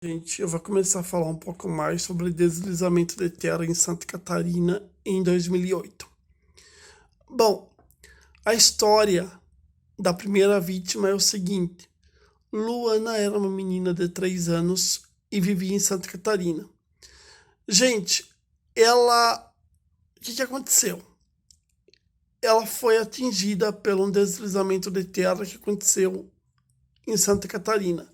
Gente, eu vou começar a falar um pouco mais sobre deslizamento de terra em Santa Catarina em 2008. Bom, a história da primeira vítima é o seguinte: Luana era uma menina de 3 anos e vivia em Santa Catarina. Gente, o que aconteceu? Ela foi atingida por um deslizamento de terra que aconteceu em Santa Catarina.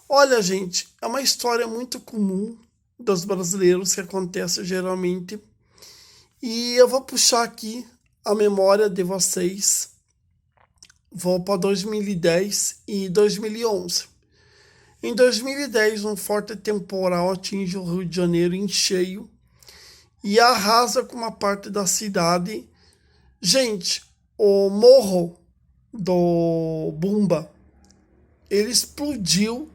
Olha, gente, é uma história muito comum dos brasileiros que acontece geralmente. E eu vou puxar aqui a memória de vocês. Vou para 2010 e 2011. Em 2010, um forte temporal atinge o Rio de Janeiro em cheio e arrasa com uma parte da cidade. Gente, o morro do Bumba, ele explodiu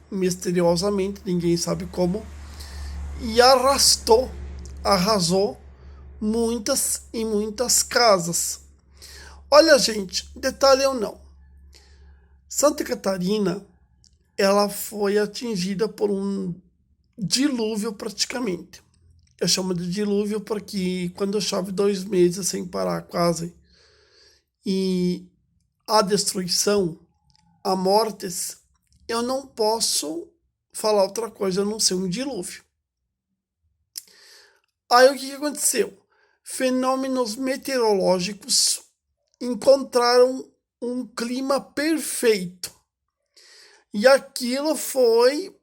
misteriosamente, ninguém sabe como, e arrasou muitas e muitas casas. Olha, gente, detalhe ou não, Santa Catarina, ela foi atingida por um dilúvio praticamente. Eu chamo de dilúvio porque quando chove 2 meses sem parar quase, e a destruição, a mortes, eu não posso falar outra coisa a não ser um dilúvio. Aí o que aconteceu? Fenômenos meteorológicos encontraram um clima perfeito. E aquilo foi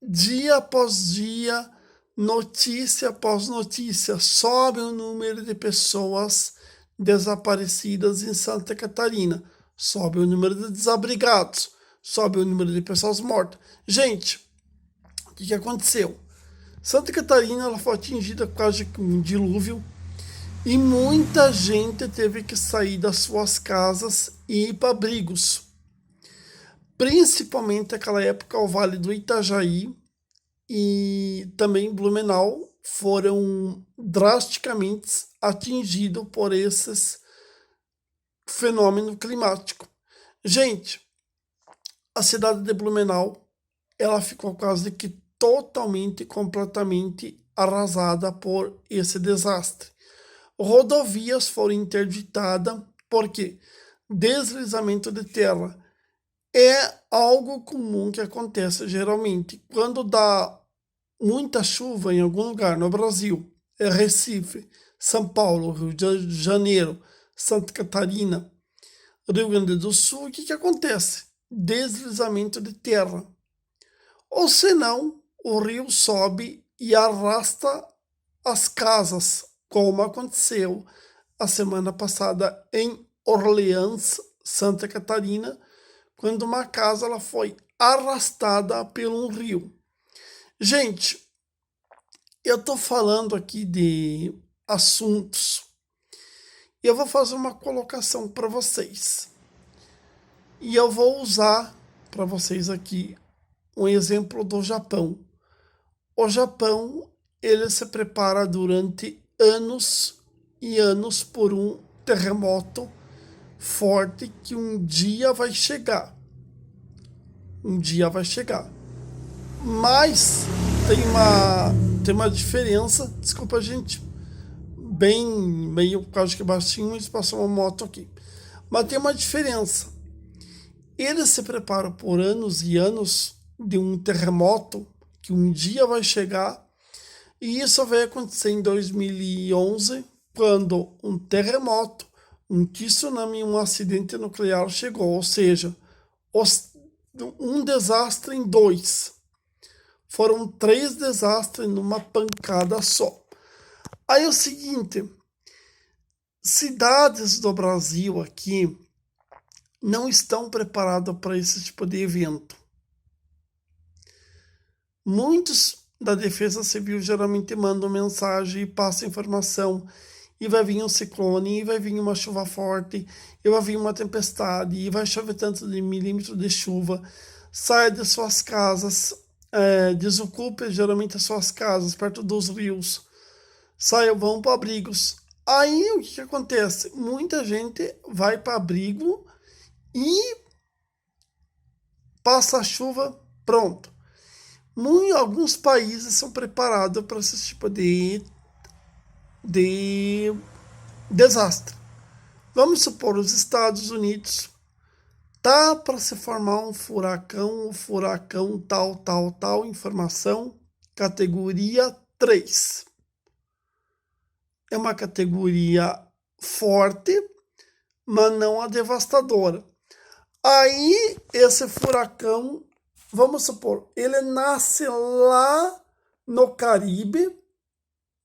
dia após dia, notícia após notícia. Sobe o número de pessoas desaparecidas em Santa Catarina. Sobe o número de desabrigados. Sobe o número de pessoas mortas. Gente, o que aconteceu? Santa Catarina ela foi atingida quase com um dilúvio e muita gente teve que sair das suas casas e ir para abrigos. Principalmente naquela época o Vale do Itajaí e também Blumenau foram drasticamente atingidos por esses fenômenos climáticos. Gente, a cidade de Blumenau ela ficou quase que totalmente, completamente arrasada por esse desastre. Rodovias foram interditadas porque deslizamento de terra é algo comum que acontece geralmente quando dá muita chuva em algum lugar no Brasil. É Recife, São Paulo, Rio de Janeiro, Santa Catarina, Rio Grande do Sul. O que acontece? Deslizamento de terra. Ou senão, o rio sobe e arrasta as casas, como aconteceu a semana passada em Orleans, Santa Catarina, quando uma casa ela foi arrastada pelo rio. Gente, eu estou falando aqui de assuntos e eu vou fazer uma colocação para vocês. E eu vou usar para vocês aqui um exemplo do Japão. O Japão, ele se prepara durante anos e anos por um terremoto forte que um dia vai chegar. Um dia vai chegar. Mas tem uma diferença. Desculpa, gente. Bem, meio quase que baixinho, mas passou uma moto aqui. Mas tem uma diferença. Eles se preparam por anos e anos de um terremoto que um dia vai chegar. E isso vai acontecer em 2011, quando um terremoto, um tsunami e um acidente nuclear chegou. Ou seja, um desastre em dois. Foram 3 desastres numa pancada só. Aí é o seguinte, cidades do Brasil aqui não estão preparadas para esse tipo de evento. Muitos da Defesa Civil geralmente mandam mensagem e passam informação. E vai vir um ciclone, e vai vir uma chuva forte, e vai vir uma tempestade, e vai chover tanto de milímetros de chuva. Saia de suas casas, desocupe geralmente as suas casas perto dos rios. Saiam, vão para abrigos. Aí o que acontece? Muita gente vai para abrigo e passa a chuva, pronto. Alguns países são preparados para esse tipo de desastre. Vamos supor, os Estados Unidos tá para se formar um furacão tal, informação, categoria 3. É uma categoria forte, mas não a devastadora. Aí, esse furacão, vamos supor, ele nasce lá no Caribe,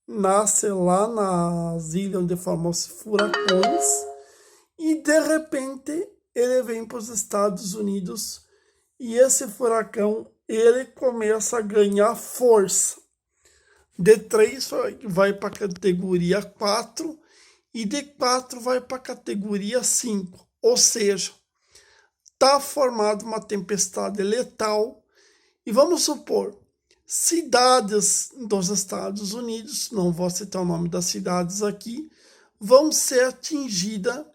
nasce lá nas ilhas onde formam os furacões, e de repente ele vem para os Estados Unidos e esse furacão ele começa a ganhar força. De 3 vai para a categoria 4 e de 4 vai para a categoria 5. Ou seja, está formada uma tempestade letal e vamos supor, cidades dos Estados Unidos, não vou citar o nome das cidades aqui, vão ser atingidas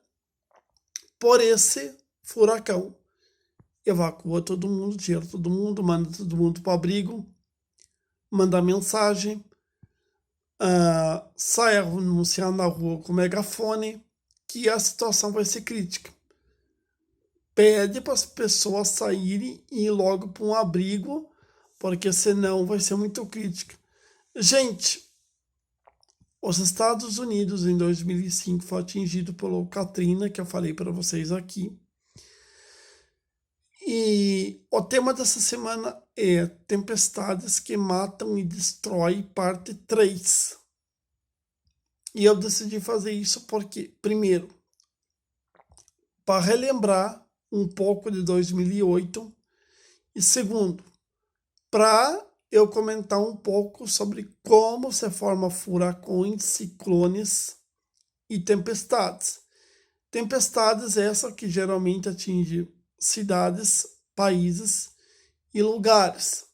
por esse furacão. Evacua todo mundo, tira todo mundo, manda todo mundo para o abrigo, manda mensagem, sai anunciar na rua com megafone que a situação vai ser crítica. Pede para as pessoas saírem e ir logo para um abrigo, porque senão vai ser muito crítica. Gente, os Estados Unidos em 2005 foi atingido pelo Katrina, que eu falei para vocês aqui. E o tema dessa semana é Tempestades que Matam e Destroem, parte 3. E eu decidi fazer isso porque, primeiro, para relembrar um pouco de 2008 e segundo, para eu comentar um pouco sobre como se formam furacões, ciclones e tempestades. Tempestades essa que geralmente atinge cidades, países e lugares.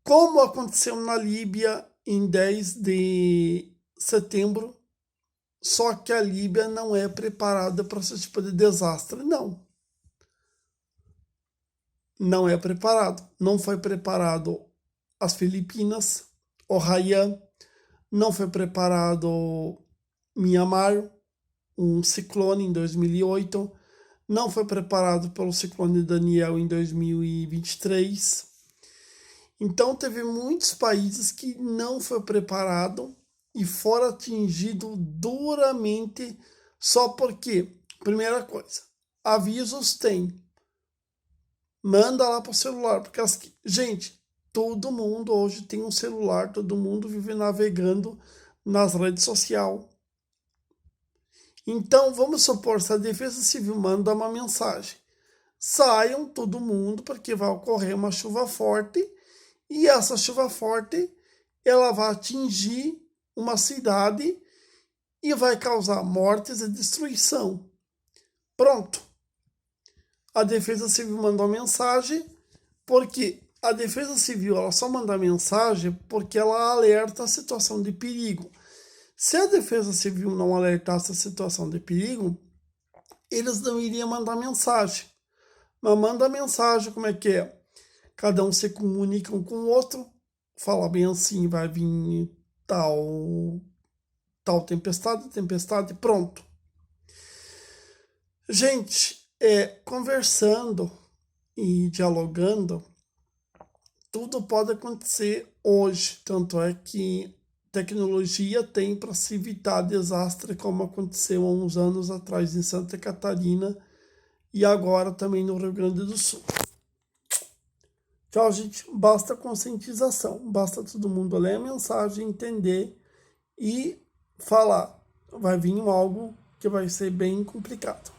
Como aconteceu na Líbia em 10 de setembro, só que a Líbia não é preparada para esse tipo de desastre, não. Não é preparado. Não foi preparado as Filipinas, o Haiyan, não foi preparado Myanmar, um ciclone em 2008, não foi preparado pelo ciclone Daniel em 2023. Então teve muitos países que não foi preparado e foram atingidos duramente só porque, primeira coisa, avisos tem. Manda lá para o celular, porque gente, todo mundo hoje tem um celular, todo mundo vive navegando nas redes sociais. Então, vamos supor, se a Defesa Civil manda uma mensagem, saiam todo mundo, porque vai ocorrer uma chuva forte, e essa chuva forte, ela vai atingir uma cidade e vai causar mortes e destruição. Pronto. A Defesa Civil mandou mensagem, porque a Defesa Civil ela só manda mensagem porque ela alerta a situação de perigo. Se a Defesa Civil não alertasse a situação de perigo, eles não iriam mandar mensagem. Mas manda mensagem, como é que é? Cada um se comunica um com o outro, fala bem assim, vai vir tal tempestade, pronto. Gente, conversando e dialogando, tudo pode acontecer hoje. Tanto é que tecnologia tem para se evitar desastre como aconteceu há uns anos atrás em Santa Catarina e agora também no Rio Grande do Sul. Tchau, gente. Basta conscientização. Basta todo mundo ler a mensagem, entender e falar. Vai vir algo que vai ser bem complicado.